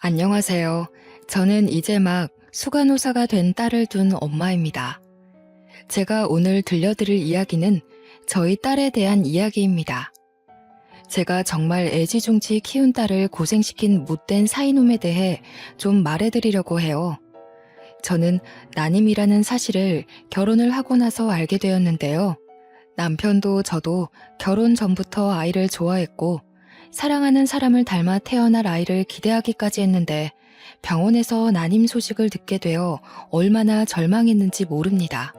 안녕하세요. 저는 이제 막 수간호사가 된 딸을 둔 엄마입니다. 제가 오늘 들려드릴 이야기는 저희 딸에 대한 이야기입니다. 제가 정말 애지중지 키운 딸을 고생시킨 못된 사이놈에 대해 좀 말해드리려고 해요. 저는 난임이라는 사실을 결혼을 하고 나서 알게 되었는데요. 남편도 저도 결혼 전부터 아이를 좋아했고 사랑하는 사람을 닮아 태어날 아이를 기대하기까지 했는데 병원에서 난임 소식을 듣게 되어 얼마나 절망했는지 모릅니다.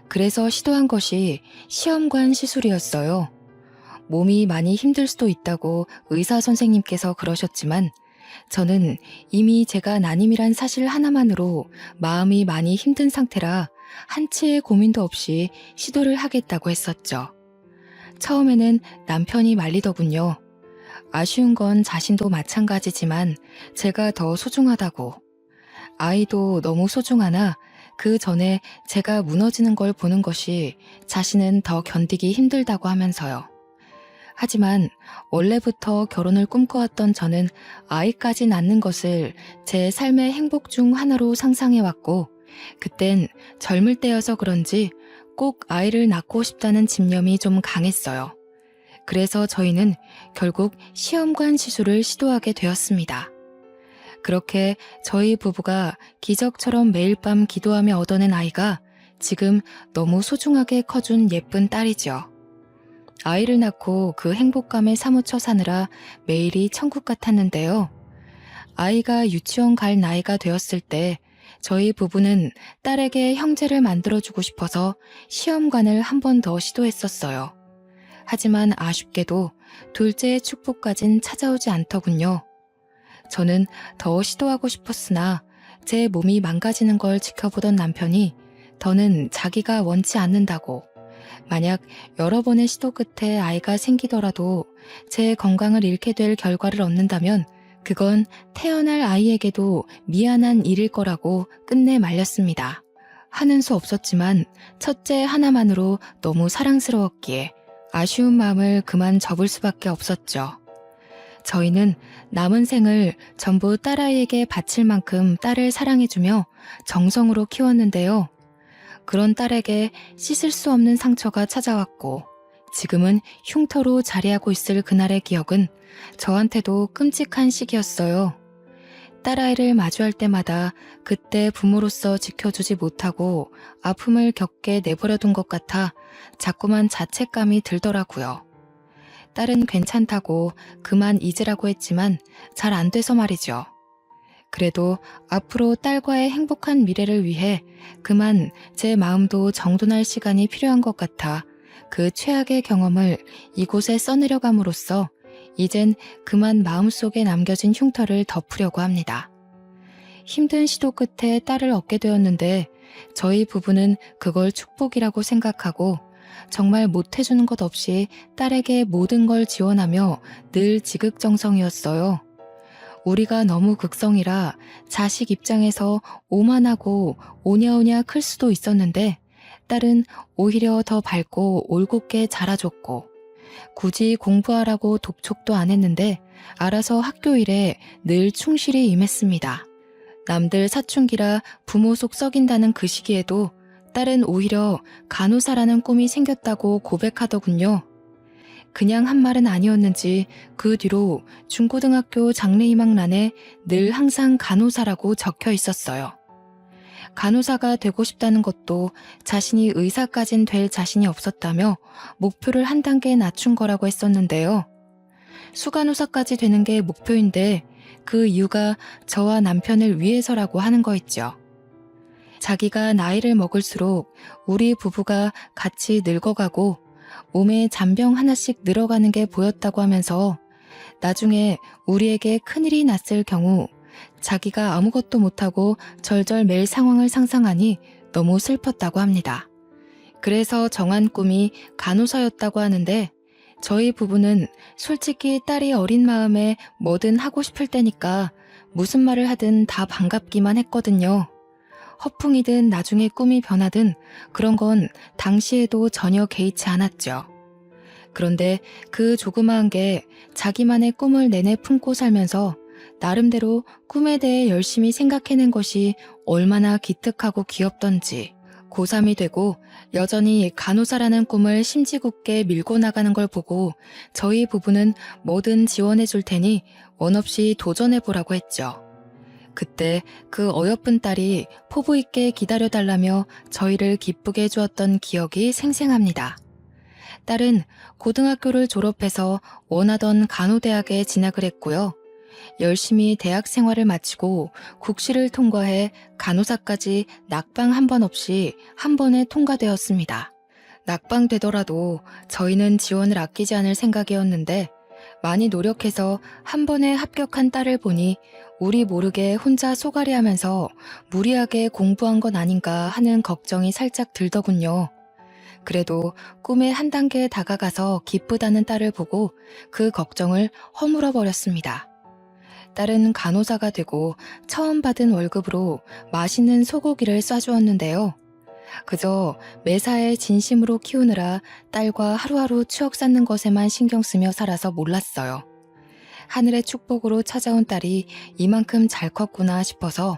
그래서 시도한 것이 시험관 시술이었어요. 몸이 많이 힘들 수도 있다고 의사 선생님께서 그러셨지만 저는 이미 제가 난임이란 사실 하나만으로 마음이 많이 힘든 상태라 한치의 고민도 없이 시도를 하겠다고 했었죠. 처음에는 남편이 말리더군요. 아쉬운 건 자신도 마찬가지지만 제가 더 소중하다고. 아이도 너무 소중하나 그 전에 제가 무너지는 걸 보는 것이 자신은 더 견디기 힘들다고 하면서요. 하지만 원래부터 결혼을 꿈꿔왔던 저는 아이까지 낳는 것을 제 삶의 행복 중 하나로 상상해왔고 그땐 젊을 때여서 그런지 꼭 아이를 낳고 싶다는 집념이 좀 강했어요. 그래서 저희는 결국 시험관 시술을 시도하게 되었습니다. 그렇게 저희 부부가 기적처럼 매일 밤 기도하며 얻어낸 아이가 지금 너무 소중하게 커준 예쁜 딸이죠. 아이를 낳고 그 행복감에 사무쳐 사느라 매일이 천국 같았는데요. 아이가 유치원 갈 나이가 되었을 때 저희 부부는 딸에게 형제를 만들어주고 싶어서 시험관을 한 번 더 시도했었어요. 하지만 아쉽게도 둘째의 축복까진 찾아오지 않더군요. 저는 더 시도하고 싶었으나 제 몸이 망가지는 걸 지켜보던 남편이 더는 자기가 원치 않는다고 만약 여러 번의 시도 끝에 아이가 생기더라도 제 건강을 잃게 될 결과를 얻는다면 그건 태어날 아이에게도 미안한 일일 거라고 끝내 말렸습니다. 하는 수 없었지만 첫째 하나만으로 너무 사랑스러웠기에 아쉬운 마음을 그만 접을 수밖에 없었죠. 저희는 남은 생을 전부 딸아이에게 바칠 만큼 딸을 사랑해주며 정성으로 키웠는데요. 그런 딸에게 씻을 수 없는 상처가 찾아왔고 지금은 흉터로 자리하고 있을 그날의 기억은 저한테도 끔찍한 시기였어요. 딸아이를 마주할 때마다 그때 부모로서 지켜주지 못하고 아픔을 겪게 내버려둔 것 같아 자꾸만 자책감이 들더라고요. 딸은 괜찮다고 그만 잊으라고 했지만 잘 안 돼서 말이죠. 그래도 앞으로 딸과의 행복한 미래를 위해 그만 제 마음도 정돈할 시간이 필요한 것 같아 그 최악의 경험을 이곳에 써내려감으로써 이젠 그만 마음속에 남겨진 흉터를 덮으려고 합니다. 힘든 시도 끝에 딸을 얻게 되었는데 저희 부부는 그걸 축복이라고 생각하고 정말 못해주는 것 없이 딸에게 모든 걸 지원하며 늘 지극정성이었어요. 우리가 너무 극성이라 자식 입장에서 오만하고 오냐오냐 클 수도 있었는데 딸은 오히려 더 밝고 올곧게 자라줬고 굳이 공부하라고 독촉도 안 했는데 알아서 학교 일에 늘 충실히 임했습니다. 남들 사춘기라 부모 속 썩인다는 그 시기에도 딸은 오히려 간호사라는 꿈이 생겼다고 고백하더군요. 그냥 한 말은 아니었는지 그 뒤로 중고등학교 장래희망란에 늘 항상 간호사라고 적혀 있었어요. 간호사가 되고 싶다는 것도 자신이 의사까진 될 자신이 없었다며 목표를 한 단계 낮춘 거라고 했었는데요. 수간호사까지 되는 게 목표인데 그 이유가 저와 남편을 위해서라고 하는 거였죠. 자기가 나이를 먹을수록 우리 부부가 같이 늙어가고 몸에 잔병 하나씩 늘어가는 게 보였다고 하면서 나중에 우리에게 큰일이 났을 경우 자기가 아무것도 못하고 절절 맬 상황을 상상하니 너무 슬펐다고 합니다. 그래서 정한 꿈이 간호사였다고 하는데 저희 부부는 솔직히 딸이 어린 마음에 뭐든 하고 싶을 때니까 무슨 말을 하든 다 반갑기만 했거든요. 허풍이든 나중에 꿈이 변하든 그런 건 당시에도 전혀 개의치 않았죠. 그런데 그 조그마한 게 자기만의 꿈을 내내 품고 살면서 나름대로 꿈에 대해 열심히 생각해낸 것이 얼마나 기특하고 귀엽던지, 고3이 되고 여전히 간호사라는 꿈을 심지궂게 밀고 나가는 걸 보고 저희 부부는 뭐든 지원해 줄 테니 원 없이 도전해 보라고 했죠. 그때 그 어여쁜 딸이 포부 있게 기다려달라며 저희를 기쁘게 해주었던 기억이 생생합니다. 딸은 고등학교를 졸업해서 원하던 간호대학에 진학을 했고요. 열심히 대학 생활을 마치고 국시를 통과해 간호사까지 낙방 한 번 없이 한 번에 통과되었습니다. 낙방되더라도 저희는 지원을 아끼지 않을 생각이었는데 많이 노력해서 한 번에 합격한 딸을 보니 우리 모르게 혼자 쏘가리하면서 무리하게 공부한 건 아닌가 하는 걱정이 살짝 들더군요. 그래도 꿈에 한 단계 다가가서 기쁘다는 딸을 보고 그 걱정을 허물어 버렸습니다. 딸은 간호사가 되고 처음 받은 월급으로 맛있는 소고기를 싸주었는데요. 그저 매사에 진심으로 키우느라 딸과 하루하루 추억 쌓는 것에만 신경 쓰며 살아서 몰랐어요. 하늘의 축복으로 찾아온 딸이 이만큼 잘 컸구나 싶어서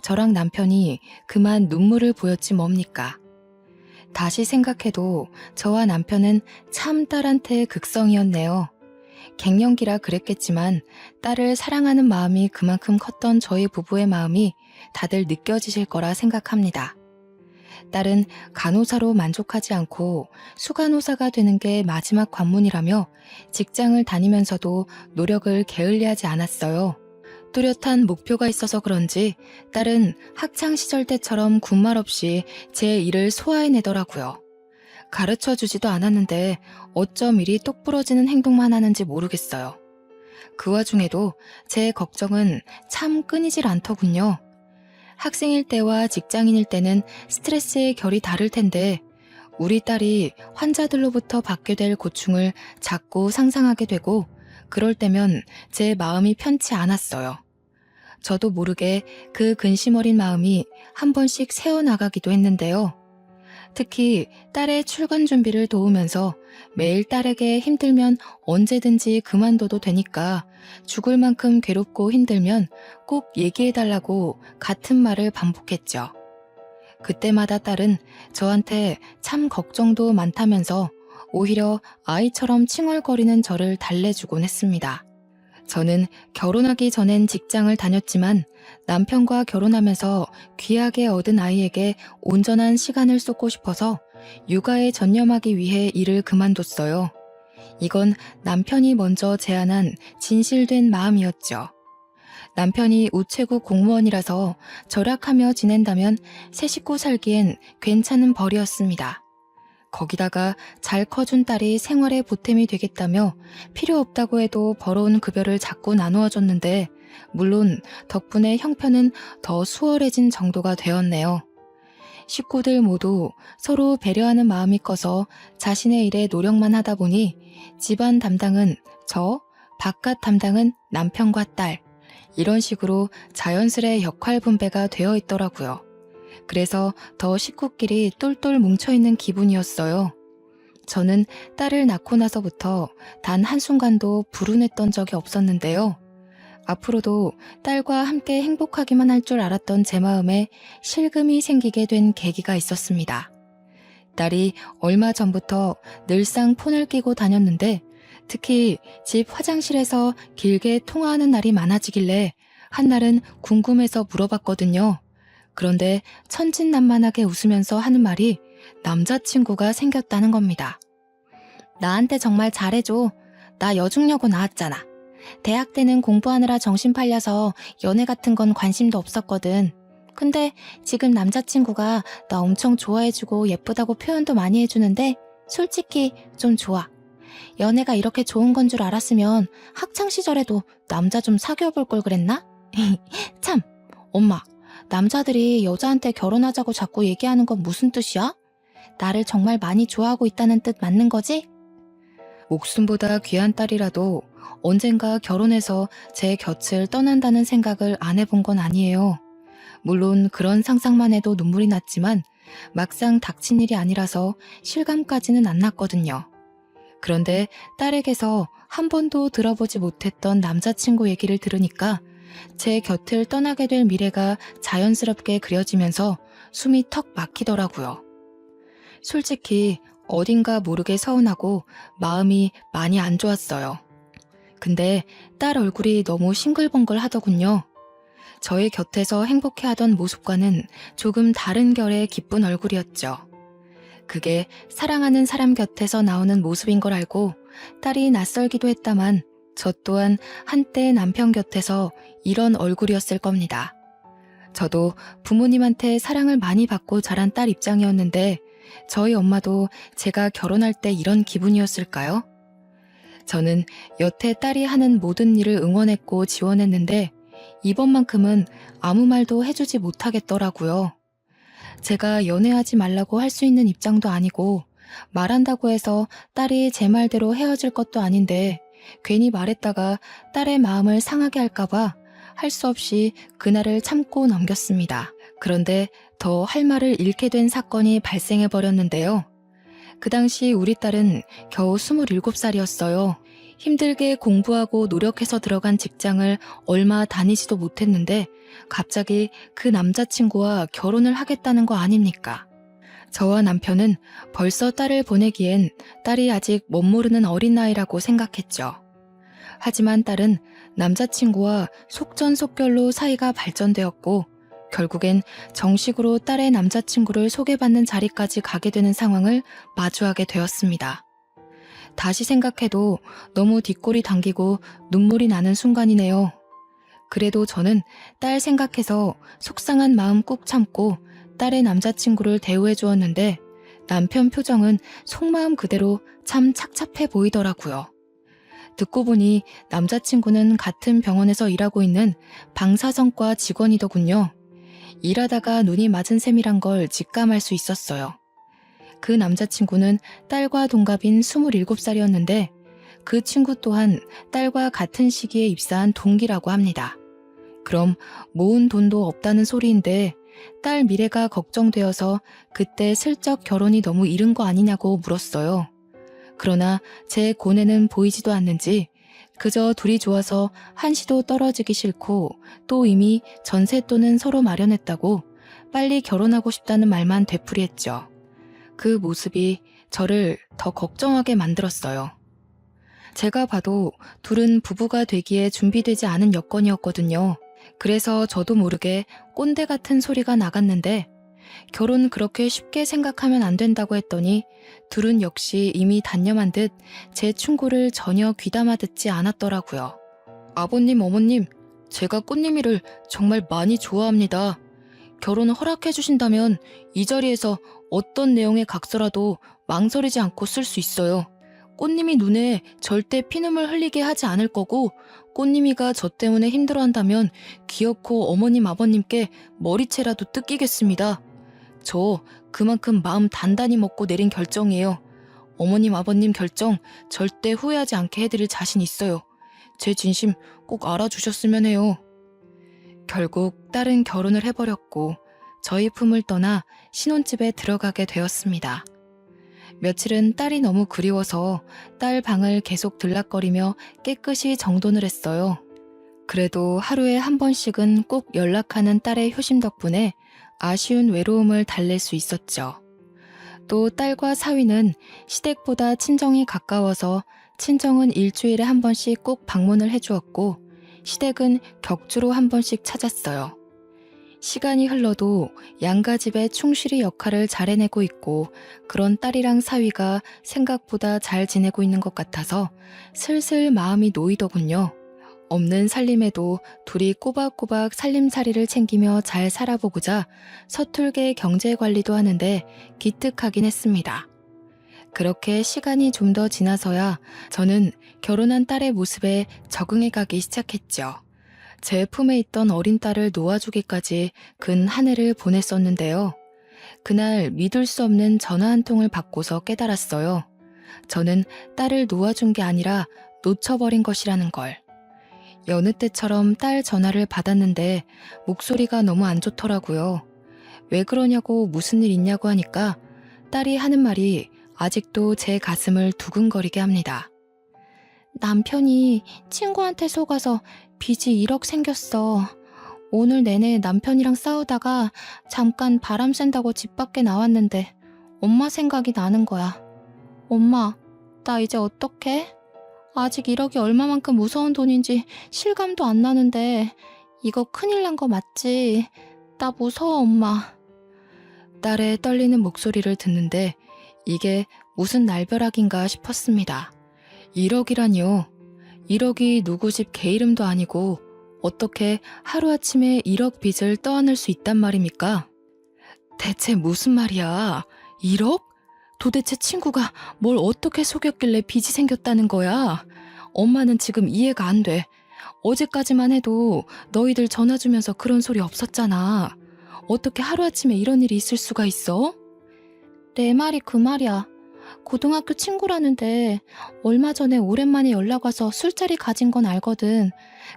저랑 남편이 그만 눈물을 보였지 뭡니까. 다시 생각해도 저와 남편은 참 딸한테 극성이었네요. 갱년기라 그랬겠지만 딸을 사랑하는 마음이 그만큼 컸던 저희 부부의 마음이 다들 느껴지실 거라 생각합니다. 딸은 간호사로 만족하지 않고 수간호사가 되는 게 마지막 관문이라며 직장을 다니면서도 노력을 게을리하지 않았어요. 뚜렷한 목표가 있어서 그런지 딸은 학창시절 때처럼 군말 없이 제 일을 소화해내더라고요. 가르쳐주지도 않았는데 어쩜 이리 똑부러지는 행동만 하는지 모르겠어요. 그 와중에도 제 걱정은 참 끊이질 않더군요. 학생일 때와 직장인일 때는 스트레스의 결이 다를 텐데 우리 딸이 환자들로부터 받게 될 고충을 자꾸 상상하게 되고 그럴 때면 제 마음이 편치 않았어요. 저도 모르게 그 근심 어린 마음이 한 번씩 새어나가기도 했는데요. 특히 딸의 출근 준비를 도우면서 매일 딸에게 힘들면 언제든지 그만둬도 되니까 죽을 만큼 괴롭고 힘들면 꼭 얘기해달라고 같은 말을 반복했죠. 그때마다 딸은 저한테 참 걱정도 많다면서 오히려 아이처럼 칭얼거리는 저를 달래주곤 했습니다. 저는 결혼하기 전엔 직장을 다녔지만 남편과 결혼하면서 귀하게 얻은 아이에게 온전한 시간을 쏟고 싶어서 육아에 전념하기 위해 일을 그만뒀어요. 이건 남편이 먼저 제안한 진실된 마음이었죠. 남편이 우체국 공무원이라서 절약하며 지낸다면 새 식구 살기엔 괜찮은 벌이었습니다. 거기다가 잘 커준 딸이 생활에 보탬이 되겠다며 필요 없다고 해도 벌어온 급여를 자꾸 나누어 줬는데 물론 덕분에 형편은 더 수월해진 정도가 되었네요. 식구들 모두 서로 배려하는 마음이 커서 자신의 일에 노력만 하다 보니 집안 담당은 저, 바깥 담당은 남편과 딸, 이런 식으로 자연스레 역할 분배가 되어 있더라고요. 그래서 더 식구끼리 똘똘 뭉쳐있는 기분이었어요. 저는 딸을 낳고 나서부터 단 한순간도 불운했던 적이 없었는데요. 앞으로도 딸과 함께 행복하기만 할 줄 알았던 제 마음에 실금이 생기게 된 계기가 있었습니다. 딸이 얼마 전부터 늘상 폰을 끼고 다녔는데 특히 집 화장실에서 길게 통화하는 날이 많아지길래 한날은 궁금해서 물어봤거든요. 그런데 천진난만하게 웃으면서 하는 말이 남자친구가 생겼다는 겁니다. 나한테 정말 잘해줘. 나 여중여고 나왔잖아. 대학 때는 공부하느라 정신 팔려서 연애 같은 건 관심도 없었거든. 근데 지금 남자친구가 나 엄청 좋아해주고 예쁘다고 표현도 많이 해주는데 솔직히 좀 좋아. 연애가 이렇게 좋은 건 줄 알았으면 학창시절에도 남자 좀 사귀어볼 걸 그랬나? 참, 엄마. 남자들이 여자한테 결혼하자고 자꾸 얘기하는 건 무슨 뜻이야? 나를 정말 많이 좋아하고 있다는 뜻 맞는 거지? 목숨보다 귀한 딸이라도 언젠가 결혼해서 제 곁을 떠난다는 생각을 안 해본 건 아니에요. 물론 그런 상상만 해도 눈물이 났지만 막상 닥친 일이 아니라서 실감까지는 안 났거든요. 그런데 딸에게서 한 번도 들어보지 못했던 남자친구 얘기를 들으니까 제 곁을 떠나게 될 미래가 자연스럽게 그려지면서 숨이 턱 막히더라고요. 솔직히 어딘가 모르게 서운하고 마음이 많이 안 좋았어요. 근데 딸 얼굴이 너무 싱글벙글 하더군요. 저의 곁에서 행복해하던 모습과는 조금 다른 결의 기쁜 얼굴이었죠. 그게 사랑하는 사람 곁에서 나오는 모습인 걸 알고 딸이 낯설기도 했다만 저 또한 한때 남편 곁에서 이런 얼굴이었을 겁니다. 저도 부모님한테 사랑을 많이 받고 자란 딸 입장이었는데 저희 엄마도 제가 결혼할 때 이런 기분이었을까요? 저는 여태 딸이 하는 모든 일을 응원했고 지원했는데 이번만큼은 아무 말도 해주지 못하겠더라고요. 제가 연애하지 말라고 할 수 있는 입장도 아니고 말한다고 해서 딸이 제 말대로 헤어질 것도 아닌데 괜히 말했다가 딸의 마음을 상하게 할까봐 할 수 없이 그날을 참고 넘겼습니다. 그런데 더 할 말을 잃게 된 사건이 발생해 버렸는데요. 그 당시 우리 딸은 겨우 27살이었어요. 힘들게 공부하고 노력해서 들어간 직장을 얼마 다니지도 못했는데 갑자기 그 남자친구와 결혼을 하겠다는 거 아닙니까? 저와 남편은 벌써 딸을 보내기엔 딸이 아직 멋모르는 어린 나이라고 생각했죠. 하지만 딸은 남자친구와 속전속결로 사이가 발전되었고 결국엔 정식으로 딸의 남자친구를 소개받는 자리까지 가게 되는 상황을 마주하게 되었습니다. 다시 생각해도 너무 뒷골이 당기고 눈물이 나는 순간이네요. 그래도 저는 딸 생각해서 속상한 마음 꾹 참고 딸의 남자친구를 대우해 주었는데 남편 표정은 속마음 그대로 참 착잡해 보이더라고요. 듣고 보니 남자친구는 같은 병원에서 일하고 있는 방사선과 직원이더군요. 일하다가 눈이 맞은 셈이란 걸 직감할 수 있었어요. 그 남자친구는 딸과 동갑인 27살이었는데 그 친구 또한 딸과 같은 시기에 입사한 동기라고 합니다. 그럼 모은 돈도 없다는 소리인데 딸 미래가 걱정되어서 그때 슬쩍 결혼이 너무 이른 거 아니냐고 물었어요. 그러나 제 고뇌는 보이지도 않는지 그저 둘이 좋아서 한시도 떨어지기 싫고 또 이미 전셋돈은 서로 마련했다고 빨리 결혼하고 싶다는 말만 되풀이했죠. 그 모습이 저를 더 걱정하게 만들었어요. 제가 봐도 둘은 부부가 되기에 준비되지 않은 여건이었거든요. 그래서 저도 모르게 꼰대 같은 소리가 나갔는데 결혼 그렇게 쉽게 생각하면 안 된다고 했더니 둘은 역시 이미 단념한 듯 제 충고를 전혀 귀담아 듣지 않았더라고요. 아버님, 어머님, 제가 꽃님이를 정말 많이 좋아합니다. 결혼을 허락해 주신다면 이 자리에서 어떤 내용의 각서라도 망설이지 않고 쓸 수 있어요. 꽃님이 눈에 절대 피눈물 흘리게 하지 않을 거고 꽃님이가 저 때문에 힘들어한다면 기어코 어머님 아버님께 머리채라도 뜯기겠습니다. 저 그만큼 마음 단단히 먹고 내린 결정이에요. 어머님 아버님 결정 절대 후회하지 않게 해드릴 자신 있어요. 제 진심 꼭 알아주셨으면 해요. 결국 딸은 결혼을 해버렸고 저희 품을 떠나 신혼집에 들어가게 되었습니다. 며칠은 딸이 너무 그리워서 딸 방을 계속 들락거리며 깨끗이 정돈을 했어요. 그래도 하루에 한 번씩은 꼭 연락하는 딸의 효심 덕분에 아쉬운 외로움을 달랠 수 있었죠. 또 딸과 사위는 시댁보다 친정이 가까워서 친정은 일주일에 한 번씩 꼭 방문을 해주었고 시댁은 격주로 한 번씩 찾았어요. 시간이 흘러도 양가 집의 충실히 역할을 잘 해내고 있고 그런 딸이랑 사위가 생각보다 잘 지내고 있는 것 같아서 슬슬 마음이 놓이더군요. 없는 살림에도 둘이 꼬박꼬박 살림살이를 챙기며 잘 살아보고자 서툴게 경제관리도 하는데 기특하긴 했습니다. 그렇게 시간이 좀 더 지나서야 저는 결혼한 딸의 모습에 적응해가기 시작했죠. 제 품에 있던 어린 딸을 놓아주기까지 근 한 해를 보냈었는데요. 그날 믿을 수 없는 전화 한 통을 받고서 깨달았어요. 저는 딸을 놓아준 게 아니라 놓쳐버린 것이라는 걸. 여느 때처럼 딸 전화를 받았는데 목소리가 너무 안 좋더라고요. 왜 그러냐고 무슨 일 있냐고 하니까 딸이 하는 말이 아직도 제 가슴을 두근거리게 합니다. 남편이 친구한테 속아서 빚이 1억 생겼어. 오늘 내내 남편이랑 싸우다가 잠깐 바람 쐰다고 집 밖에 나왔는데 엄마 생각이 나는 거야. 엄마, 나 이제 어떡해? 아직 1억이 얼마만큼 무서운 돈인지 실감도 안 나는데 이거 큰일 난 거 맞지? 나 무서워, 엄마. 딸의 떨리는 목소리를 듣는데 이게 무슨 날벼락인가 싶었습니다. 1억이라니요. 1억이 누구 집 개 이름도 아니고 어떻게 하루아침에 1억 빚을 떠안을 수 있단 말입니까? 대체 무슨 말이야? 1억? 도대체 친구가 뭘 어떻게 속였길래 빚이 생겼다는 거야? 엄마는 지금 이해가 안 돼. 어제까지만 해도 너희들 전화 주면서 그런 소리 없었잖아. 어떻게 하루아침에 이런 일이 있을 수가 있어? 내 말이 그 말이야. 고등학교 친구라는데 얼마 전에 오랜만에 연락 와서 술자리 가진 건 알거든.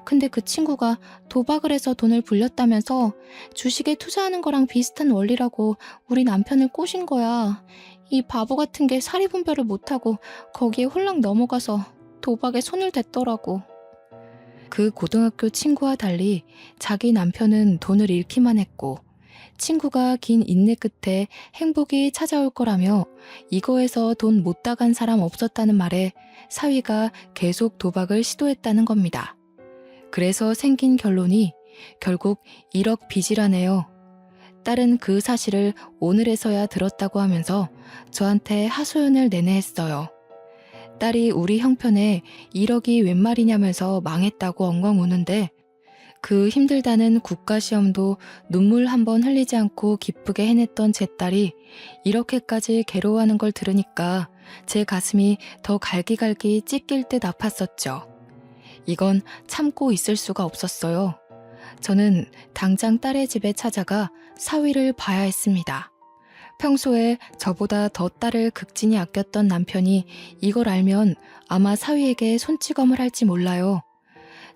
근데 그 친구가 도박을 해서 돈을 불렸다면서 주식에 투자하는 거랑 비슷한 원리라고 우리 남편을 꼬신 거야. 이 바보 같은 게 사리분별을 못하고 거기에 홀랑 넘어가서 도박에 손을 댔더라고. 그 고등학교 친구와 달리 자기 남편은 돈을 잃기만 했고 친구가 긴 인내 끝에 행복이 찾아올 거라며 이거에서 돈 못 따간 사람 없었다는 말에 사위가 계속 도박을 시도했다는 겁니다. 그래서 생긴 결론이 결국 1억 빚이라네요. 딸은 그 사실을 오늘에서야 들었다고 하면서 저한테 하소연을 내내했어요. 딸이 우리 형편에 1억이 웬 말이냐면서 망했다고 엉엉 우는데 그 힘들다는 국가시험도 눈물 한 번 흘리지 않고 기쁘게 해냈던 제 딸이 이렇게까지 괴로워하는 걸 들으니까 제 가슴이 더 갈기갈기 찢길 듯 아팠었죠. 이건 참고 있을 수가 없었어요. 저는 당장 딸의 집에 찾아가 사위를 봐야 했습니다. 평소에 저보다 더 딸을 극진히 아꼈던 남편이 이걸 알면 아마 사위에게 손찌검을 할지 몰라요.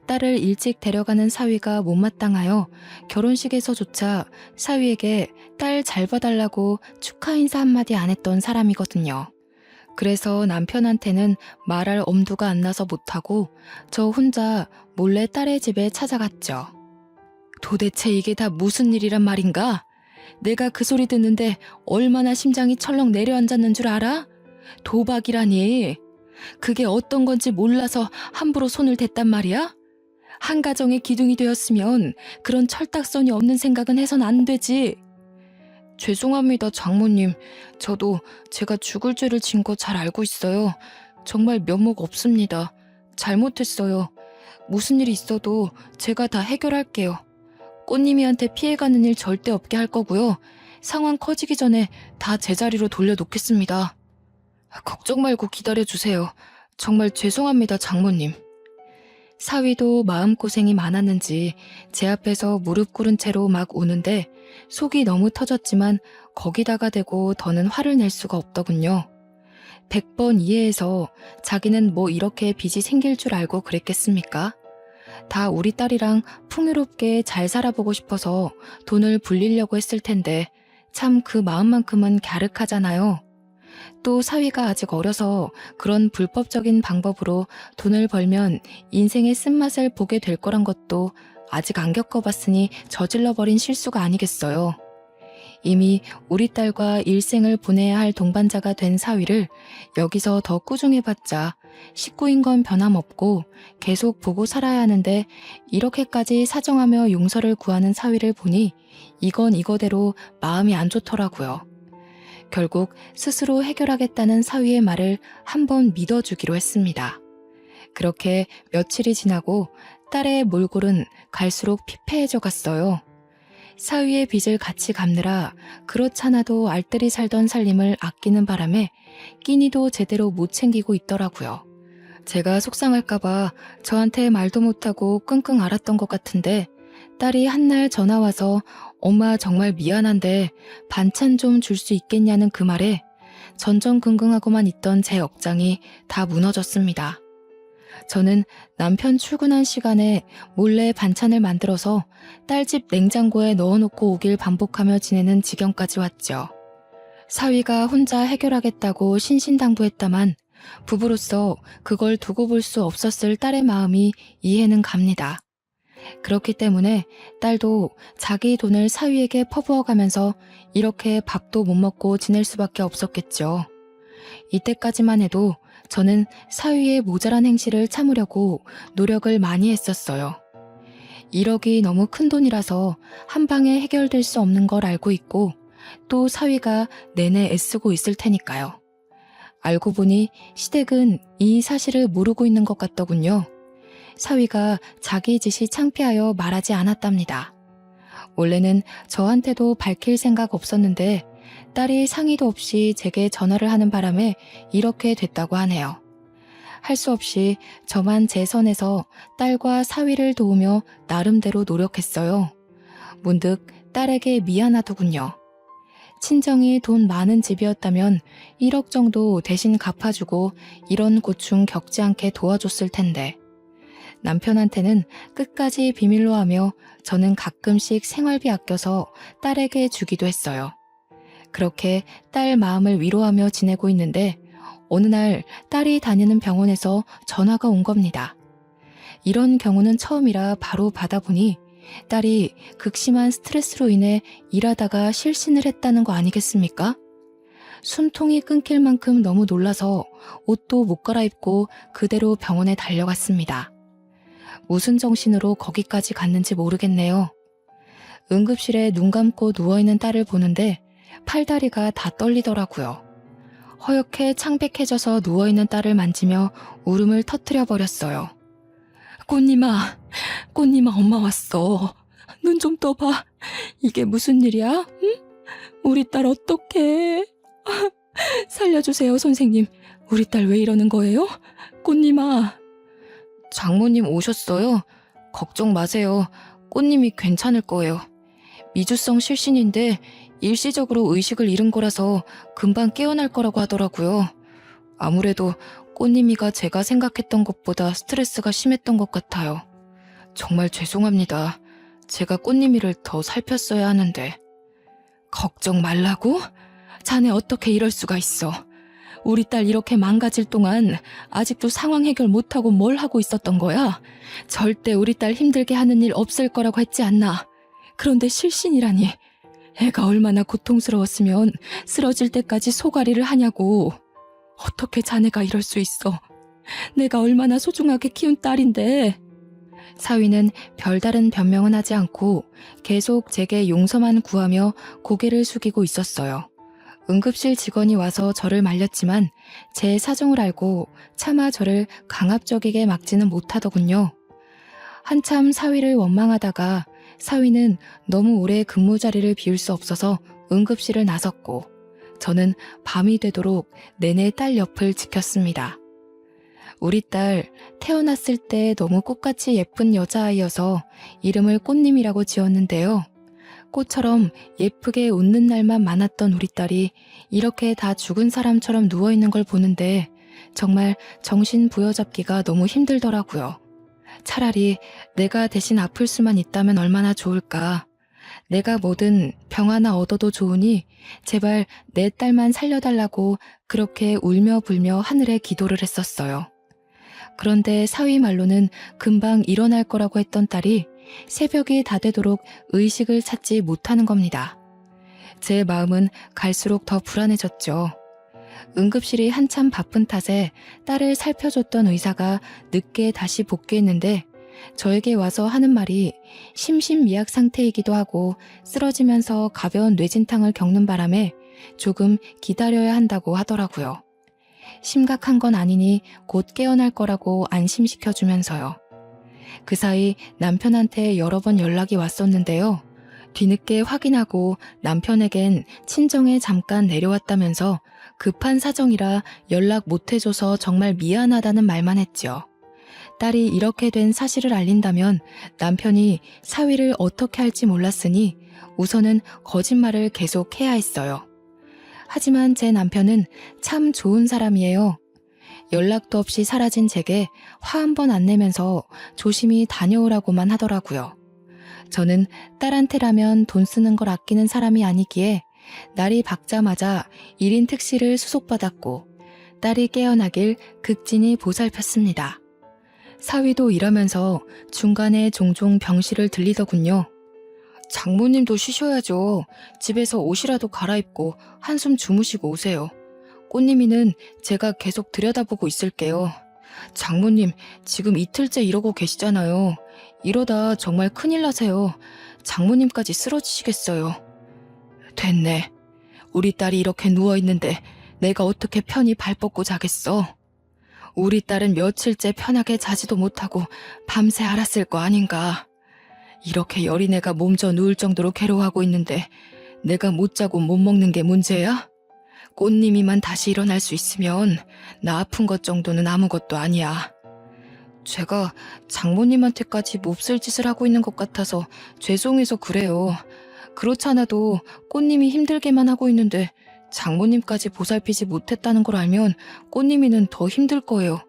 딸을 일찍 데려가는 사위가 못마땅하여 결혼식에서조차 사위에게 딸 잘 봐달라고 축하 인사 한마디 안 했던 사람이거든요. 그래서 남편한테는 말할 엄두가 안 나서 못하고 저 혼자 몰래 딸의 집에 찾아갔죠. 도대체 이게 다 무슨 일이란 말인가? 내가 그 소리 듣는데 얼마나 심장이 철렁 내려앉았는 줄 알아? 도박이라니. 그게 어떤 건지 몰라서 함부로 손을 댔단 말이야? 한 가정의 기둥이 되었으면 그런 철딱서니 없는 생각은 해선 안 되지. 죄송합니다, 장모님. 저도 제가 죽을 죄를 진 거 잘 알고 있어요. 정말 면목 없습니다. 잘못했어요. 무슨 일이 있어도 제가 다 해결할게요. 꽃님이한테 피해가는 일 절대 없게 할 거고요. 상황 커지기 전에 다 제자리로 돌려놓겠습니다. 걱정 말고 기다려주세요. 정말 죄송합니다, 장모님. 사위도 마음고생이 많았는지 제 앞에서 무릎 꿇은 채로 막 우는데 속이 너무 터졌지만 거기다가 대고 더는 화를 낼 수가 없더군요. 100번 이해해서 자기는 뭐 이렇게 빚이 생길 줄 알고 그랬겠습니까? 다 우리 딸이랑 풍요롭게 잘 살아보고 싶어서 돈을 불리려고 했을 텐데 참 그 마음만큼은 갸륵하잖아요. 또 사위가 아직 어려서 그런 불법적인 방법으로 돈을 벌면 인생의 쓴맛을 보게 될 거란 것도 아직 안 겪어봤으니 저질러버린 실수가 아니겠어요. 이미 우리 딸과 일생을 보내야 할 동반자가 된 사위를 여기서 더 꾸중해봤자 식구인 건 변함없고 계속 보고 살아야 하는데 이렇게까지 사정하며 용서를 구하는 사위를 보니 이건 이거대로 마음이 안 좋더라고요. 결국 스스로 해결하겠다는 사위의 말을 한번 믿어주기로 했습니다. 그렇게 며칠이 지나고 딸의 몰골은 갈수록 피폐해져 갔어요. 사위의 빚을 같이 갚느라 그렇잖아도 알뜰히 살던 살림을 아끼는 바람에 끼니도 제대로 못 챙기고 있더라고요. 제가 속상할까봐 저한테 말도 못하고 끙끙 앓았던 것 같은데 딸이 한날 전화와서 엄마 정말 미안한데 반찬 좀 줄 수 있겠냐는 그 말에 전전긍긍하고만 있던 제 억장이 다 무너졌습니다. 저는 남편 출근한 시간에 몰래 반찬을 만들어서 딸 집 냉장고에 넣어놓고 오길 반복하며 지내는 지경까지 왔죠. 사위가 혼자 해결하겠다고 신신당부했다만 부부로서 그걸 두고 볼 수 없었을 딸의 마음이 이해는 갑니다. 그렇기 때문에 딸도 자기 돈을 사위에게 퍼부어가면서 이렇게 밥도 못 먹고 지낼 수밖에 없었겠죠. 이때까지만 해도 저는 사위의 모자란 행실을 참으려고 노력을 많이 했었어요. 1억이 너무 큰 돈이라서 한 방에 해결될 수 없는 걸 알고 있고 또 사위가 내내 애쓰고 있을 테니까요. 알고 보니 시댁은 이 사실을 모르고 있는 것 같더군요. 사위가 자기 짓이 창피하여 말하지 않았답니다. 원래는 저한테도 밝힐 생각 없었는데 딸이 상의도 없이 제게 전화를 하는 바람에 이렇게 됐다고 하네요. 할 수 없이 저만 제 선에서 딸과 사위를 도우며 나름대로 노력했어요. 문득 딸에게 미안하더군요. 친정이 돈 많은 집이었다면 1억 정도 대신 갚아주고 이런 고충 겪지 않게 도와줬을 텐데 남편한테는 끝까지 비밀로 하며 저는 가끔씩 생활비 아껴서 딸에게 주기도 했어요. 그렇게 딸 마음을 위로하며 지내고 있는데 어느 날 딸이 다니는 병원에서 전화가 온 겁니다. 이런 경우는 처음이라 바로 받아보니 딸이 극심한 스트레스로 인해 일하다가 실신을 했다는 거 아니겠습니까? 숨통이 끊길 만큼 너무 놀라서 옷도 못 갈아입고 그대로 병원에 달려갔습니다. 무슨 정신으로 거기까지 갔는지 모르겠네요. 응급실에 눈 감고 누워있는 딸을 보는데 팔다리가 다 떨리더라고요. 허옇게 창백해져서 누워있는 딸을 만지며 울음을 터뜨려 버렸어요. 꽃님아, 꽃님아 엄마 왔어. 눈 좀 떠봐. 이게 무슨 일이야? 응? 우리 딸 어떡해? 살려주세요 선생님. 우리 딸 왜 이러는 거예요? 꽃님아. 장모님 오셨어요? 걱정 마세요. 꽃님이 괜찮을 거예요. 미주성 실신인데 일시적으로 의식을 잃은 거라서 금방 깨어날 거라고 하더라고요. 아무래도 꽃님이가 제가 생각했던 것보다 스트레스가 심했던 것 같아요. 정말 죄송합니다. 제가 꽃님이를 더 살폈어야 하는데. 걱정 말라고? 자네 어떻게 이럴 수가 있어. 우리 딸 이렇게 망가질 동안 아직도 상황 해결 못하고 뭘 하고 있었던 거야? 절대 우리 딸 힘들게 하는 일 없을 거라고 했지 않나. 그런데 실신이라니. 애가 얼마나 고통스러웠으면 쓰러질 때까지 소가리를 하냐고. 어떻게 자네가 이럴 수 있어. 내가 얼마나 소중하게 키운 딸인데. 사위는 별다른 변명은 하지 않고 계속 제게 용서만 구하며 고개를 숙이고 있었어요. 응급실 직원이 와서 저를 말렸지만 제 사정을 알고 차마 저를 강압적이게 막지는 못하더군요. 한참 사위를 원망하다가 사위는 너무 오래 근무 자리를 비울 수 없어서 응급실을 나섰고 저는 밤이 되도록 내내 딸 옆을 지켰습니다. 우리 딸 태어났을 때 너무 꽃같이 예쁜 여자아이여서 이름을 꽃님이라고 지었는데요. 꽃처럼 예쁘게 웃는 날만 많았던 우리 딸이 이렇게 다 죽은 사람처럼 누워있는 걸 보는데 정말 정신 부여잡기가 너무 힘들더라고요. 차라리 내가 대신 아플 수만 있다면 얼마나 좋을까. 내가 뭐든 병 하나 얻어도 좋으니 제발 내 딸만 살려달라고 그렇게 울며 불며 하늘에 기도를 했었어요. 그런데 사위 말로는 금방 일어날 거라고 했던 딸이 새벽이 다 되도록 의식을 찾지 못하는 겁니다. 제 마음은 갈수록 더 불안해졌죠. 응급실이 한참 바쁜 탓에 딸을 살펴줬던 의사가 늦게 다시 복귀했는데 저에게 와서 하는 말이 심신미약 상태이기도 하고 쓰러지면서 가벼운 뇌진탕을 겪는 바람에 조금 기다려야 한다고 하더라고요. 심각한 건 아니니 곧 깨어날 거라고 안심시켜주면서요. 그 사이 남편한테 여러 번 연락이 왔었는데요. 뒤늦게 확인하고 남편에겐 친정에 잠깐 내려왔다면서 급한 사정이라 연락 못해줘서 정말 미안하다는 말만 했죠. 딸이 이렇게 된 사실을 알린다면 남편이 사위를 어떻게 할지 몰랐으니 우선은 거짓말을 계속 해야 했어요. 하지만 제 남편은 참 좋은 사람이에요. 연락도 없이 사라진 제게 화 한 번 안 내면서 조심히 다녀오라고만 하더라고요. 저는 딸한테라면 돈 쓰는 걸 아끼는 사람이 아니기에 날이 밝자마자 1인 특실을 수속받았고 딸이 깨어나길 극진히 보살폈습니다. 사위도 일하면서 중간에 종종 병실을 들리더군요. 장모님도 쉬셔야죠. 집에서 옷이라도 갈아입고 한숨 주무시고 오세요. 꽃님이는 제가 계속 들여다보고 있을게요. 장모님, 지금 이틀째 이러고 계시잖아요. 이러다 정말 큰일 나세요. 장모님까지 쓰러지시겠어요. 됐네. 우리 딸이 이렇게 누워있는데 내가 어떻게 편히 발 뻗고 자겠어? 우리 딸은 며칠째 편하게 자지도 못하고 밤새 앓았을 거 아닌가. 이렇게 여린애가 몸져 누울 정도로 괴로워하고 있는데 내가 못 자고 못 먹는 게 문제야? 꽃님이만 다시 일어날 수 있으면 나 아픈 것 정도는 아무것도 아니야. 제가 장모님한테까지 몹쓸 짓을 하고 있는 것 같아서 죄송해서 그래요. 그렇잖아도 꽃님이 힘들게만 하고 있는데 장모님까지 보살피지 못했다는 걸 알면 꽃님이는 더 힘들 거예요.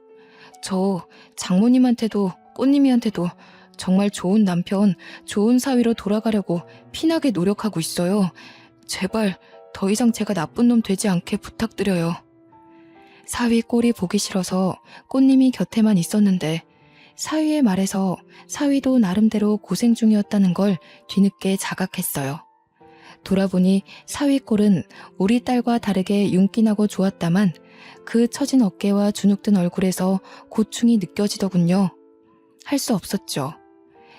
저 장모님한테도 꽃님이한테도 정말 좋은 남편, 좋은 사위로 돌아가려고 피나게 노력하고 있어요. 제발 더 이상 제가 나쁜 놈 되지 않게 부탁드려요. 사위 꼴이 보기 싫어서 꽃님이 곁에만 있었는데 사위의 말에서 사위도 나름대로 고생 중이었다는 걸 뒤늦게 자각했어요. 돌아보니 사위 꼴은 우리 딸과 다르게 윤기나고 좋았다만 그 처진 어깨와 주눅든 얼굴에서 고충이 느껴지더군요. 할 수 없었죠.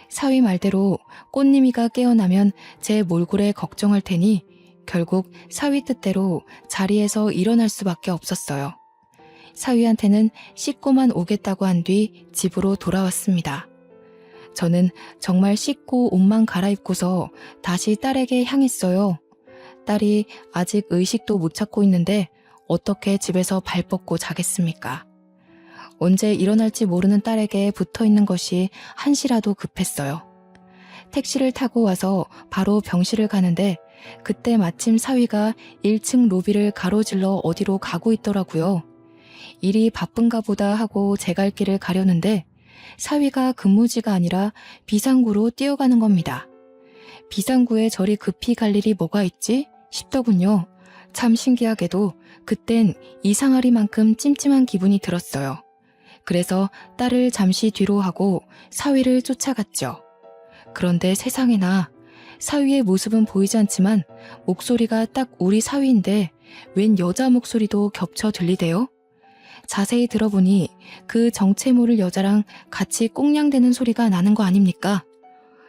사위 말대로 꽃님이가 깨어나면 제 몰골에 걱정할 테니 결국 사위 뜻대로 자리에서 일어날 수밖에 없었어요. 사위한테는 씻고만 오겠다고 한 뒤 집으로 돌아왔습니다. 저는 정말 씻고 옷만 갈아입고서 다시 딸에게 향했어요. 딸이 아직 의식도 못 찾고 있는데 어떻게 집에서 발 뻗고 자겠습니까? 언제 일어날지 모르는 딸에게 붙어있는 것이 한시라도 급했어요. 택시를 타고 와서 바로 병실을 가는데 그때 마침 사위가 1층 로비를 가로질러 어디로 가고 있더라고요. 일이 바쁜가 보다 하고 제 갈 길을 가려는데 사위가 근무지가 아니라 비상구로 뛰어가는 겁니다. 비상구에 저리 급히 갈 일이 뭐가 있지 싶더군요. 참 신기하게도 그땐 이상하리만큼 찜찜한 기분이 들었어요. 그래서 딸을 잠시 뒤로 하고 사위를 쫓아갔죠. 그런데 세상에나 사위의 모습은 보이지 않지만 목소리가 딱 우리 사위인데 웬 여자 목소리도 겹쳐 들리대요. 자세히 들어보니 그 정체 모를 여자랑 같이 꽁냥대는 소리가 나는 거 아닙니까?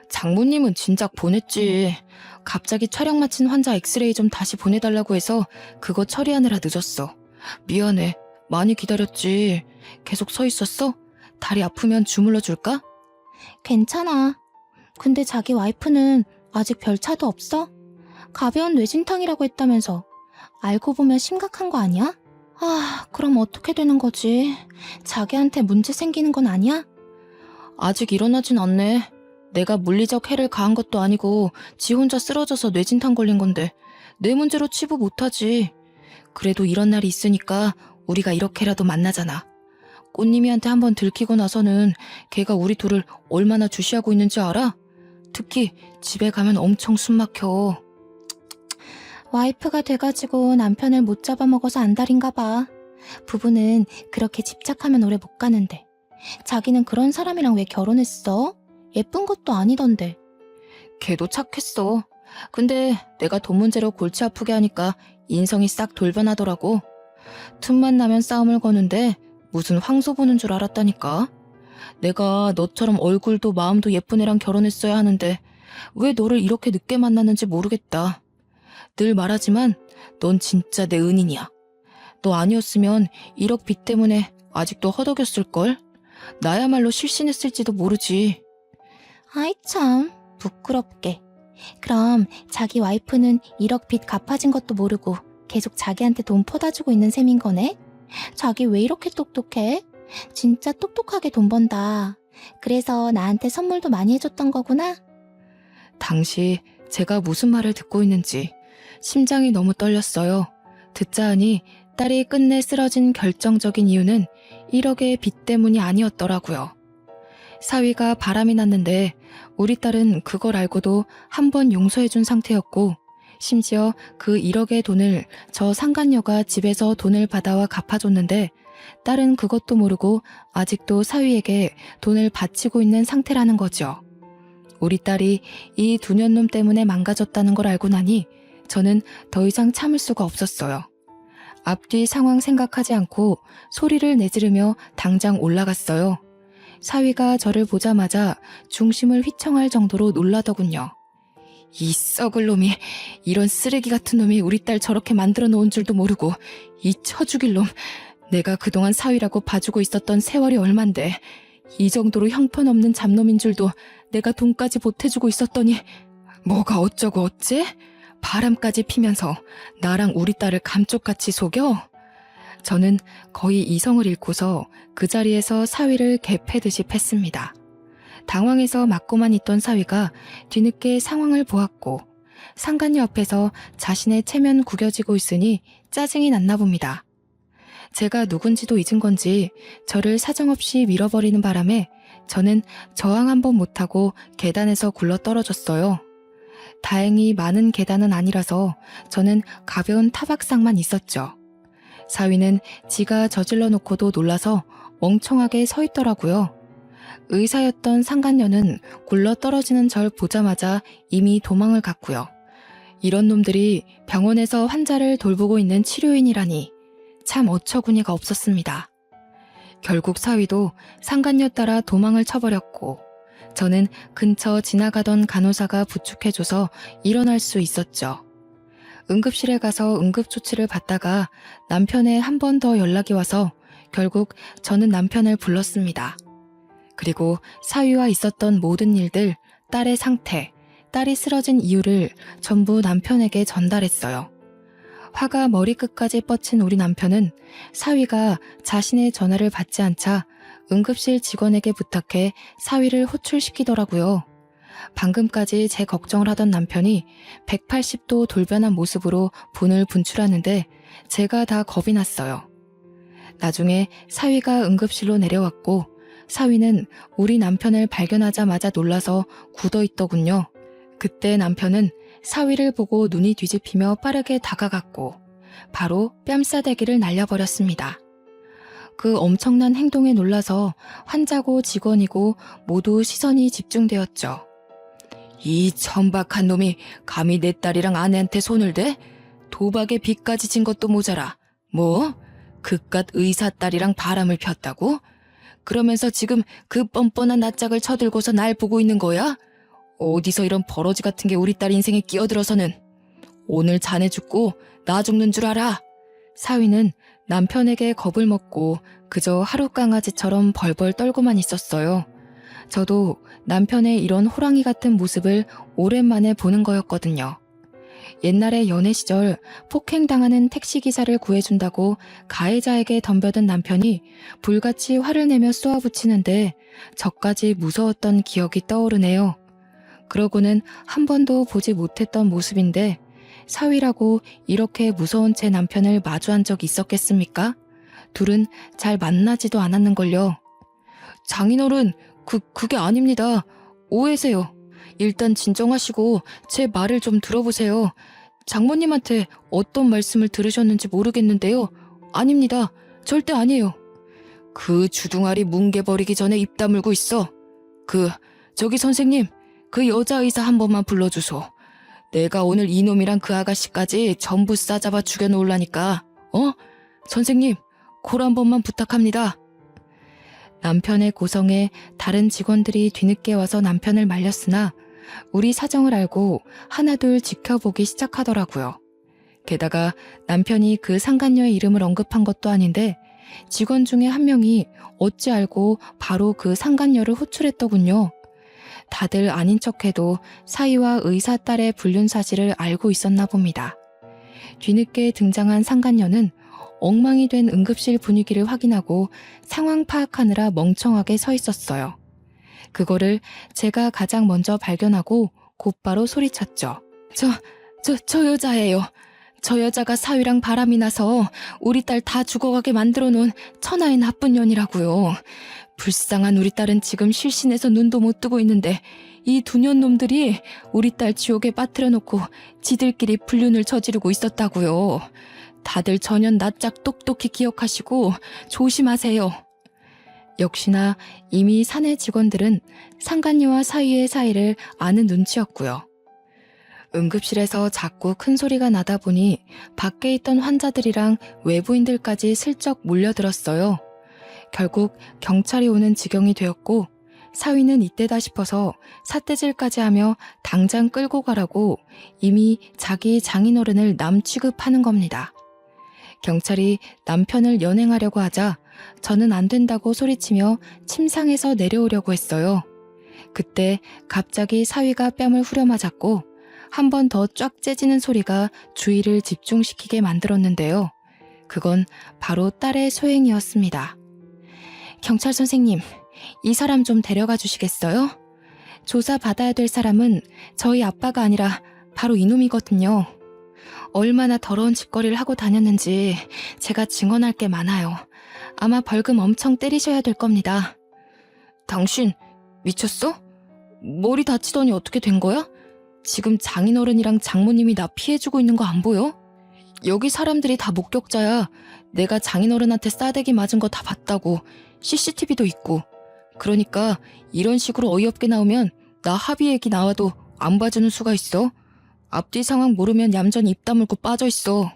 장모님은 진작 보냈지. 갑자기 촬영 마친 환자 엑스레이 좀 다시 보내달라고 해서 그거 처리하느라 늦었어. 미안해. 많이 기다렸지. 계속 서 있었어? 다리 아프면 주물러 줄까? 괜찮아. 근데 자기 와이프는 아직 별 차도 없어? 가벼운 뇌진탕이라고 했다면서. 알고 보면 심각한 거 아니야? 그럼 어떻게 되는 거지? 자기한테 문제 생기는 건 아니야? 아직 일어나진 않네. 내가 물리적 해를 가한 것도 아니고 지 혼자 쓰러져서 뇌진탕 걸린 건데 내 문제로 치부 못하지. 그래도 이런 날이 있으니까 우리가 이렇게라도 만나잖아. 꽃님이한테 한번 들키고 나서는 걔가 우리 둘을 얼마나 주시하고 있는지 알아? 특히 집에 가면 엄청 숨 막혀. 와이프가 돼가지고 남편을 못 잡아먹어서 안달인가 봐. 부부는 그렇게 집착하면 오래 못 가는데. 자기는 그런 사람이랑 왜 결혼했어? 예쁜 것도 아니던데. 걔도 착했어. 근데 내가 돈 문제로 골치 아프게 하니까 인성이 싹 돌변하더라고. 틈만 나면 싸움을 거는데 무슨 황소 보는 줄 알았다니까. 내가 너처럼 얼굴도 마음도 예쁜 애랑 결혼했어야 하는데 왜 너를 이렇게 늦게 만났는지 모르겠다. 늘 말하지만 넌 진짜 내 은인이야. 너 아니었으면 1억 빚 때문에 아직도 허덕였을걸? 나야말로 실신했을지도 모르지. 아이 참 부끄럽게. 그럼 자기 와이프는 1억 빚 갚아진 것도 모르고 계속 자기한테 돈 퍼다 주고 있는 셈인 거네? 자기 왜 이렇게 똑똑해? 진짜 똑똑하게 돈 번다. 그래서 나한테 선물도 많이 해줬던 거구나? 당시 제가 무슨 말을 듣고 있는지 심장이 너무 떨렸어요. 듣자 하니 딸이 끝내 쓰러진 결정적인 이유는 1억의 빚 때문이 아니었더라고요. 사위가 바람이 났는데 우리 딸은 그걸 알고도 한 번 용서해준 상태였고 심지어 그 1억의 돈을 저 상간녀가 집에서 돈을 받아와 갚아줬는데 딸은 그것도 모르고 아직도 사위에게 돈을 바치고 있는 상태라는 거죠. 우리 딸이 이 두 년놈 때문에 망가졌다는 걸 알고 나니 저는 더 이상 참을 수가 없었어요. 앞뒤 상황 생각하지 않고 소리를 내지르며 당장 올라갔어요. 사위가 저를 보자마자 중심을 휘청할 정도로 놀라더군요. 이 썩을 놈이, 이런 쓰레기 같은 놈이 우리 딸 저렇게 만들어 놓은 줄도 모르고, 이 처죽일 놈, 내가 그동안 사위라고 봐주고 있었던 세월이 얼만데 이 정도로 형편없는 잡놈인 줄도 내가 돈까지 보태주고 있었더니 뭐가 어쩌고 어째? 바람까지 피면서 나랑 우리 딸을 감쪽같이 속여? 저는 거의 이성을 잃고서 그 자리에서 사위를 개패듯이 팼습니다. 당황해서 맞고만 있던 사위가 뒤늦게 상황을 보았고 상간녀 앞에서 자신의 체면 구겨지고 있으니 짜증이 났나 봅니다. 제가 누군지도 잊은 건지 저를 사정없이 밀어버리는 바람에 저는 저항 한번 못하고 계단에서 굴러 떨어졌어요. 다행히 많은 계단은 아니라서 저는 가벼운 타박상만 있었죠. 사위는 지가 저질러 놓고도 놀라서 멍청하게 서 있더라고요. 의사였던 상간녀는 굴러 떨어지는 절 보자마자 이미 도망을 갔고요. 이런 놈들이 병원에서 환자를 돌보고 있는 치료인이라니 참 어처구니가 없었습니다. 결국 사위도 상간녀 따라 도망을 쳐버렸고 저는 근처 지나가던 간호사가 부축해줘서 일어날 수 있었죠. 응급실에 가서 응급조치를 받다가 남편의 한 번 더 연락이 와서 결국 저는 남편을 불렀습니다. 그리고 사위와 있었던 모든 일들, 딸의 상태, 딸이 쓰러진 이유를 전부 남편에게 전달했어요. 화가 머리끝까지 뻗친 우리 남편은 사위가 자신의 전화를 받지 않자 응급실 직원에게 부탁해 사위를 호출시키더라고요. 방금까지 제 걱정을 하던 남편이 180도 돌변한 모습으로 분을 분출하는데 제가 다 겁이 났어요. 나중에 사위가 응급실로 내려왔고 사위는 우리 남편을 발견하자마자 놀라서 굳어있더군요. 그때 남편은 사위를 보고 눈이 뒤집히며 빠르게 다가갔고 바로 뺨싸대기를 날려버렸습니다. 그 엄청난 행동에 놀라서 환자고 직원이고 모두 시선이 집중되었죠. 이 천박한 놈이 감히 내 딸이랑 아내한테 손을 대? 도박에 빚까지 진 것도 모자라. 뭐? 그깟 의사 딸이랑 바람을 폈다고? 그러면서 지금 그 뻔뻔한 낯짝을 쳐들고서 날 보고 있는 거야? 어디서 이런 버러지 같은 게 우리 딸 인생에 끼어들어서는. 오늘 자네 죽고 나 죽는 줄 알아. 사위는 남편에게 겁을 먹고 그저 하루 강아지처럼 벌벌 떨고만 있었어요. 저도 남편의 이런 호랑이 같은 모습을 오랜만에 보는 거였거든요. 옛날에 연애 시절 폭행당하는 택시기사를 구해준다고 가해자에게 덤벼든 남편이 불같이 화를 내며 쏘아붙이는데 저까지 무서웠던 기억이 떠오르네요. 그러고는 한 번도 보지 못했던 모습인데 사위라고 이렇게 무서운 제 남편을 마주한 적이 있었겠습니까? 둘은 잘 만나지도 않았는걸요. 장인어른, 그게 아닙니다. 오해세요. 일단 진정하시고 제 말을 좀 들어보세요. 장모님한테 어떤 말씀을 들으셨는지 모르겠는데요. 아닙니다. 절대 아니에요. 그 주둥아리 뭉개버리기 전에 입 다물고 있어. 저기 선생님, 그 여자 의사 한 번만 불러주소. 내가 오늘 이놈이랑 그 아가씨까지 전부 싸잡아 죽여놓으려니까. 선생님, 콜 한 번만 부탁합니다. 남편의 고성에 다른 직원들이 뒤늦게 와서 남편을 말렸으나 우리 사정을 알고 하나둘 지켜보기 시작하더라고요. 게다가 남편이 그 상간녀의 이름을 언급한 것도 아닌데 직원 중에 한 명이 어찌 알고 바로 그 상간녀를 호출했더군요. 다들 아닌 척해도 사위와 의사 딸의 불륜 사실을 알고 있었나 봅니다. 뒤늦게 등장한 상간녀는 엉망이 된 응급실 분위기를 확인하고 상황 파악하느라 멍청하게 서 있었어요. 그거를 제가 가장 먼저 발견하고 곧바로 소리쳤죠. 저 여자예요. 저 여자가 사위랑 바람이 나서 우리 딸 다 죽어가게 만들어 놓은 천하의 나쁜 년이라고요. 불쌍한 우리 딸은 지금 실신해서 눈도 못 뜨고 있는데 이 두 년 놈들이 우리 딸 지옥에 빠뜨려 놓고 지들끼리 불륜을 저지르고 있었다고요. 다들 전연 낯짝 똑똑히 기억하시고 조심하세요. 역시나 이미 사내 직원들은 상간녀와 사위의 사이를 아는 눈치였고요. 응급실에서 자꾸 큰 소리가 나다 보니 밖에 있던 환자들이랑 외부인들까지 슬쩍 몰려들었어요. 결국 경찰이 오는 지경이 되었고 사위는 이때다 싶어서 삿대질까지 하며 당장 끌고 가라고 이미 자기 장인어른을 남 취급하는 겁니다. 경찰이 남편을 연행하려고 하자 저는 안 된다고 소리치며 침상에서 내려오려고 했어요. 그때 갑자기 사위가 뺨을 후려맞았고 한 번 더 쫙 째지는 소리가 주의를 집중시키게 만들었는데요. 그건 바로 딸의 소행이었습니다. 경찰 선생님, 이 사람 좀 데려가 주시겠어요? 조사받아야 될 사람은 저희 아빠가 아니라 바로 이놈이거든요. 얼마나 더러운 짓거리를 하고 다녔는지 제가 증언할 게 많아요. 아마 벌금 엄청 때리셔야 될 겁니다. 당신 미쳤어? 머리 다치더니 어떻게 된 거야? 지금 장인어른이랑 장모님이 나 피해주고 있는 거 안 보여? 여기 사람들이 다 목격자야. 내가 장인어른한테 싸대기 맞은 거 다 봤다고. CCTV도 있고. 그러니까 이런 식으로 어이없게 나오면 나 합의 얘기 나와도 안 봐주는 수가 있어. 앞뒤 상황 모르면 얌전히 입 다물고 빠져있어.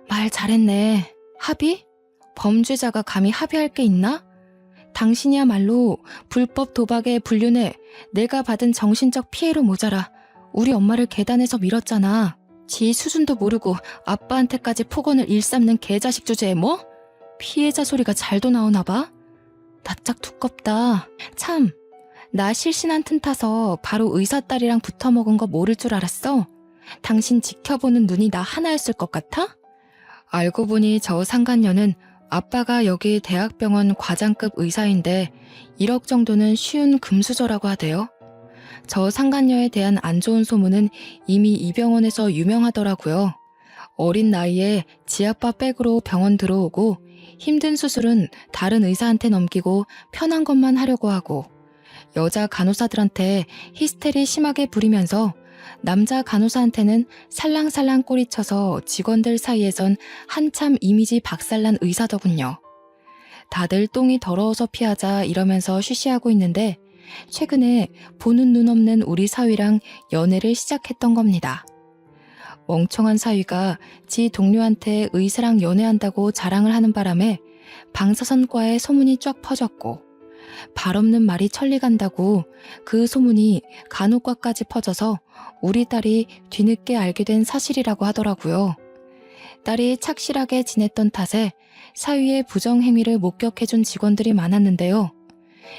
말 잘했네. 합의? 범죄자가 감히 합의할 게 있나? 당신이야말로 불법 도박에 불륜해 내가 받은 정신적 피해로 모자라 우리 엄마를 계단에서 밀었잖아. 지 수준도 모르고 아빠한테까지 폭언을 일삼는 개자식 주제에 뭐? 피해자 소리가 잘도 나오나 봐? 낯짝 두껍다. 참, 나 실신한 틈 타서 바로 의사 딸이랑 붙어먹은 거 모를 줄 알았어? 당신 지켜보는 눈이 나 하나였을 것 같아? 알고 보니 저 상간녀는 아빠가 여기 대학병원 과장급 의사인데 1억 정도는 쉬운 금수저라고 하대요. 저 상간녀에 대한 안 좋은 소문은 이미 이 병원에서 유명하더라고요. 어린 나이에 지아빠 백으로 병원 들어오고 힘든 수술은 다른 의사한테 넘기고 편한 것만 하려고 하고 여자 간호사들한테 히스테리 심하게 부리면서 남자 간호사한테는 살랑살랑 꼬리쳐서 직원들 사이에선 한참 이미지 박살난 의사더군요. 다들 똥이 더러워서 피하자 이러면서 쉬쉬하고 있는데 최근에 보는 눈 없는 우리 사위랑 연애를 시작했던 겁니다. 멍청한 사위가 지 동료한테 의사랑 연애한다고 자랑을 하는 바람에 방사선과의 소문이 쫙 퍼졌고 발 없는 말이 천리 간다고 그 소문이 간호과까지 퍼져서 우리 딸이 뒤늦게 알게 된 사실이라고 하더라고요. 딸이 착실하게 지냈던 탓에 사위의 부정행위를 목격해준 직원들이 많았는데요.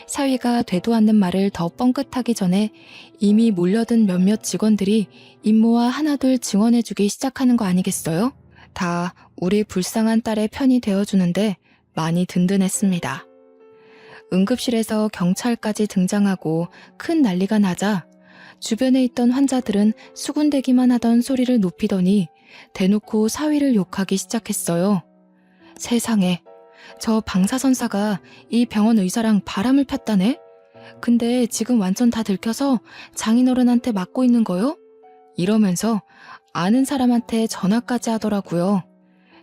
사위가 되도 않는 말을 더 뻥끗하기 전에 이미 몰려든 몇몇 직원들이 임모와 하나둘 증언해주기 시작하는 거 아니겠어요? 다 우리 불쌍한 딸의 편이 되어주는데 많이 든든했습니다. 응급실에서 경찰까지 등장하고 큰 난리가 나자 주변에 있던 환자들은 수군대기만 하던 소리를 높이더니 대놓고 사위를 욕하기 시작했어요. 세상에, 저 방사선사가 이 병원 의사랑 바람을 폈다네? 근데 지금 완전 다 들켜서 장인어른한테 맞고 있는 거요? 이러면서 아는 사람한테 전화까지 하더라고요.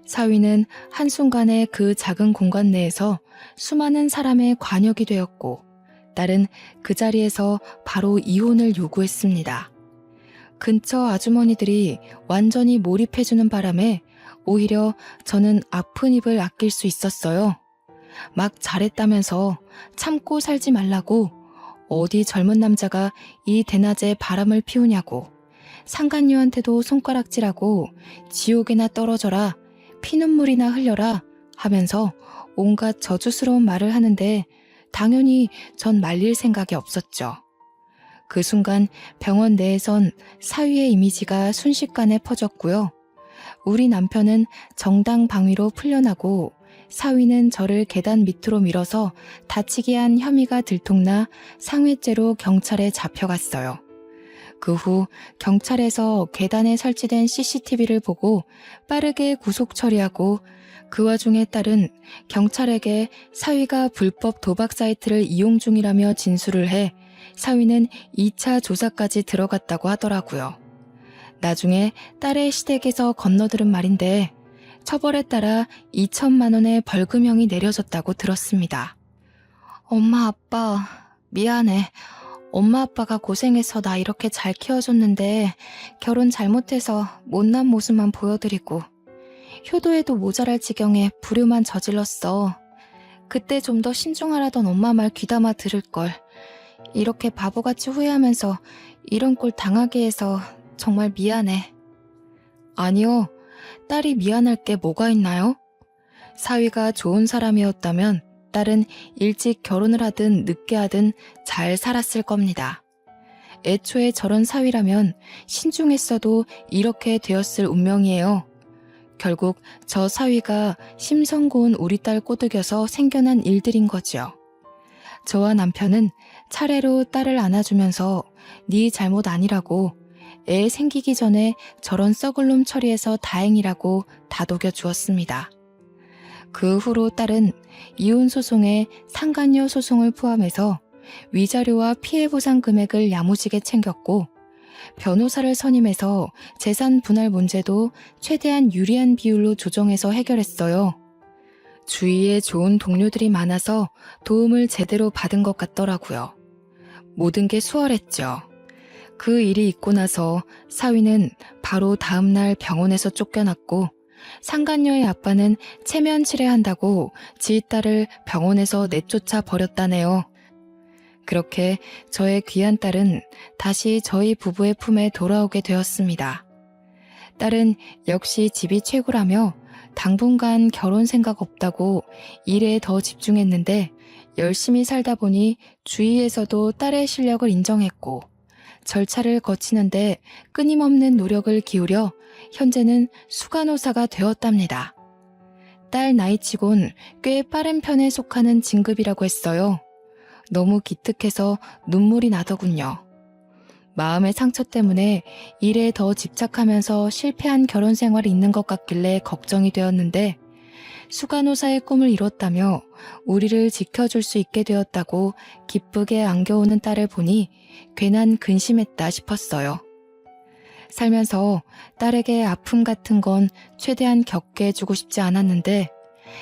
사위는 한순간에 그 작은 공간 내에서 수많은 사람의 관역이 되었고 딸은 그 자리에서 바로 이혼을 요구했습니다. 근처 아주머니들이 완전히 몰입해주는 바람에 오히려 저는 아픈 입을 아낄 수 있었어요. 막 잘했다면서 참고 살지 말라고 어디 젊은 남자가 이 대낮에 바람을 피우냐고 상간녀한테도 손가락질하고 지옥에나 떨어져라 피눈물이나 흘려라 하면서 온갖 저주스러운 말을 하는데 당연히 전 말릴 생각이 없었죠. 그 순간 병원 내에선 사위의 이미지가 순식간에 퍼졌고요. 우리 남편은 정당 방위로 풀려나고 사위는 저를 계단 밑으로 밀어서 다치게 한 혐의가 들통나 상해죄로 경찰에 잡혀갔어요. 그 후 경찰에서 계단에 설치된 CCTV를 보고 빠르게 구속 처리하고 그 와중에 딸은 경찰에게 사위가 불법 도박 사이트를 이용 중이라며 진술을 해 사위는 2차 조사까지 들어갔다고 하더라고요. 나중에 딸의 시댁에서 건너들은 말인데 처벌에 따라 2천만 원의 벌금형이 내려졌다고 들었습니다. 엄마, 아빠, 미안해. 엄마 아빠가 고생해서 나 이렇게 잘 키워줬는데 결혼 잘못해서 못난 모습만 보여드리고 효도에도 모자랄 지경에 불효만 저질렀어. 그때 좀 더 신중하라던 엄마 말 귀담아 들을걸. 이렇게 바보같이 후회하면서 이런 꼴 당하게 해서 정말 미안해. 아니요, 딸이 미안할 게 뭐가 있나요? 사위가 좋은 사람이었다면 딸은 일찍 결혼을 하든 늦게 하든 잘 살았을 겁니다. 애초에 저런 사위라면 신중했어도 이렇게 되었을 운명이에요. 결국 저 사위가 심성 고운 우리 딸 꼬드겨서 생겨난 일들인 거지요. 저와 남편은 차례로 딸을 안아주면서 네 잘못 아니라고 애 생기기 전에 저런 썩을 놈 처리해서 다행이라고 다독여 주었습니다. 그 후로 딸은 이혼 소송에 상간녀 소송을 포함해서 위자료와 피해 보상 금액을 야무지게 챙겼고 변호사를 선임해서 재산 분할 문제도 최대한 유리한 비율로 조정해서 해결했어요. 주위에 좋은 동료들이 많아서 도움을 제대로 받은 것 같더라고요. 모든 게 수월했죠. 그 일이 있고 나서 사위는 바로 다음날 병원에서 쫓겨났고 상간녀의 아빠는 체면 치레한다고 지 딸을 병원에서 내쫓아 버렸다네요. 그렇게 저의 귀한 딸은 다시 저희 부부의 품에 돌아오게 되었습니다. 딸은 역시 집이 최고라며 당분간 결혼 생각 없다고 일에 더 집중했는데 열심히 살다 보니 주위에서도 딸의 실력을 인정했고 절차를 거치는데 끊임없는 노력을 기울여 현재는 수간호사가 되었답니다. 딸 나이치곤 꽤 빠른 편에 속하는 진급이라고 했어요. 너무 기특해서 눈물이 나더군요. 마음의 상처 때문에 일에 더 집착하면서 실패한 결혼 생활이 있는 것 같길래 걱정이 되었는데 수간호사의 꿈을 이뤘다며 우리를 지켜줄 수 있게 되었다고 기쁘게 안겨오는 딸을 보니 괜한 근심했다 싶었어요. 살면서 딸에게 아픔 같은 건 최대한 겪게 해주고 싶지 않았는데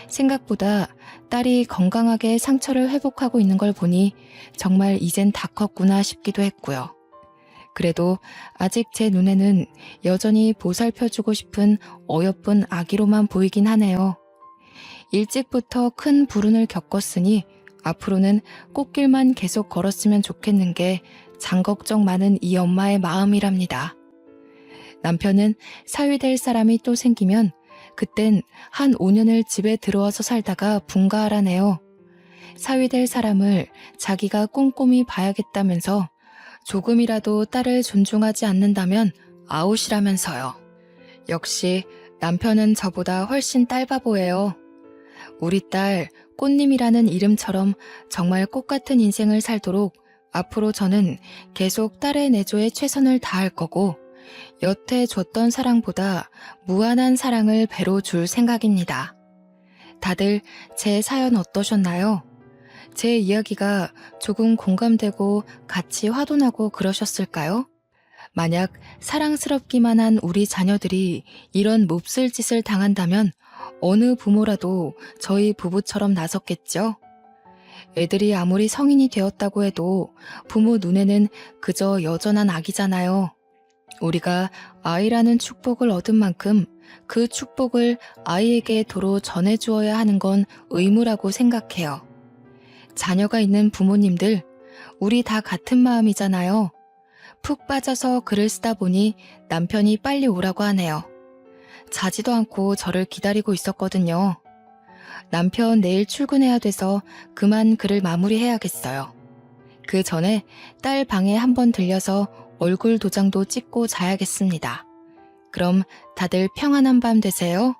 생각보다 딸이 건강하게 상처를 회복하고 있는 걸 보니 정말 이젠 다 컸구나 싶기도 했고요. 그래도 아직 제 눈에는 여전히 보살펴주고 싶은 어여쁜 아기로만 보이긴 하네요. 일찍부터 큰 불운을 겪었으니 앞으로는 꽃길만 계속 걸었으면 좋겠는 게 장걱정 많은 이 엄마의 마음이랍니다. 남편은 사위 될 사람이 또 생기면 그땐 한 5년을 집에 들어와서 살다가 분가하라네요. 사위 될 사람을 자기가 꼼꼼히 봐야겠다면서 조금이라도 딸을 존중하지 않는다면 아웃이라면서요. 역시 남편은 저보다 훨씬 딸바보예요. 우리 딸 꽃님이라는 이름처럼 정말 꽃같은 인생을 살도록 앞으로 저는 계속 딸의 내조에 최선을 다할 거고 여태 줬던 사랑보다 무한한 사랑을 배로 줄 생각입니다. 다들 제 사연 어떠셨나요? 제 이야기가 조금 공감되고 같이 화도나고 그러셨을까요? 만약 사랑스럽기만 한 우리 자녀들이 이런 몹쓸 짓을 당한다면 어느 부모라도 저희 부부처럼 나섰겠죠? 애들이 아무리 성인이 되었다고 해도 부모 눈에는 그저 여전한 아기잖아요. 우리가 아이라는 축복을 얻은 만큼 그 축복을 아이에게 도로 전해주어야 하는 건 의무라고 생각해요. 자녀가 있는 부모님들, 우리 다 같은 마음이잖아요. 푹 빠져서 글을 쓰다 보니 남편이 빨리 오라고 하네요. 자지도 않고 저를 기다리고 있었거든요. 남편 내일 출근해야 돼서 그만 글을 마무리해야겠어요. 그 전에 딸 방에 한번 들려서 얼굴 도장도 찍고 자야겠습니다. 그럼 다들 평안한 밤 되세요.